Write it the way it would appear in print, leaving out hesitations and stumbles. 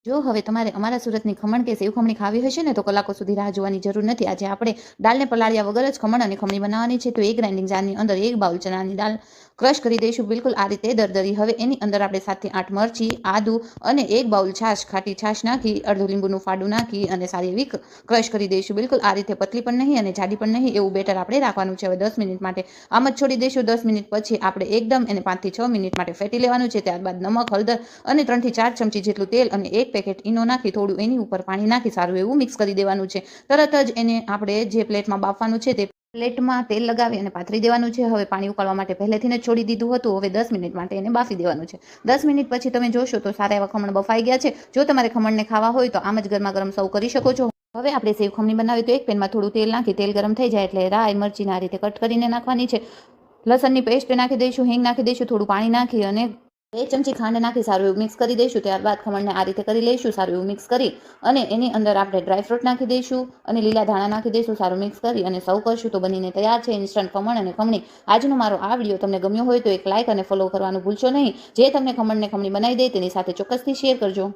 જો હવે તમારે અમારા સુરતની ખમણ કે સેવ ખમણી ખાવી હશે ને તો કલાકો સુધી રાહ જોવાની જરૂર નથી। આજે આપણે દાળને પલાળ્યા વગર જ ખમણ અને ખમણી બનાવવાની છે। તો એક ગ્રાઇન્ડિંગ જારની અંદર 1 બાઉલ ચણાની દાળ ક્રશ કરી દઈશું, બિલકુલ આ રીતે દરદરી। હવે એની અંદર આપણે 7 થી 8 મરચી, આદુ અને 1 બાઉલ છાશ, ખાટી છાશ નાખી, અડધું લીંબુનું ફાડું નાખી અને સારી એવી ક્રશ કરી દઈશું, બિલકુલ આ રીતે પતલી પણ નહીં અને જાડી પણ નહીં એવું બેટર આપણે રાખવાનું છે। હવે 10 મિનિટ માટે આમ જ છોડી દઈશું। 10 મિનિટ પછી આપણે એકદમ એને 5 થી 6 મિનિટ માટે ફેટી લેવાનું છે। ત્યારબાદ નમક, હળદર અને 3 થી 4 ચમચી જેટલું તેલ અને 1 પેકેટ ઈનો નાખી થોડું એની ઉપર પાણી નાખી સારું એવું મિક્સ કરી દેવાનું છે। તરત જ એને આપણે જે પ્લેટમાં બાફવાનું છે તે પ્લેટમાં તેલ લગાવી અને પાથરી દેવાનું છે। હવે પાણી ઉકળવા માટે પહેલેથી જ છોડી દીધું હતું। હવે 10 મિનિટ માટે એને બાફી દેવાનું છે। 10 મિનિટ પછી તમે જોશો તો સારા એવા ખમણ બફાઈ ગયા છે। જો તમારે ખમણને ખાવા હોય તો આમ જ ગરમા ગરમ સર્વ કરી શકો છો। હવે આપણે સેવ ખમણી બનાવી તો એક પેનમાં થોડું તેલ નાખી તેલ ગરમ થઈ જાય એટલે રાઈ મરચીને આ રીતે કટ કરીને નાખવાની છે। લસણની પેસ્ટ નાખી દઈશું, હિંગ નાખી દઈશું, થોડું પાણી નાખી અને 2 ચમચી ખાંડ નાખી સારું એવું મિક્સ કરી દઈશું। ત્યારબાદ ખમણને આ રીતે કરી લઈશું, સારું એવું મિક્સ કરી અને એની અંદર આપણે ડ્રાયફ્રૂટ નાખી દઈશું અને લીલા ધાણા નાખી દઈશું, સારું મિક્સ કરી અને સર્વ કરશું તો બનીને તૈયાર છે ઇન્સ્ટન્ટ ખમણ અને ખમણી। આજનો મારો આ વિડીયો તમને ગમ્યો હોય તો એક લાઇક અને ફોલો કરવાનું ભૂલશો નહીં। જે તમને ખમણને ખમણી બનાવી દે તેની સાથે ચોક્કસથી શેર કરજો।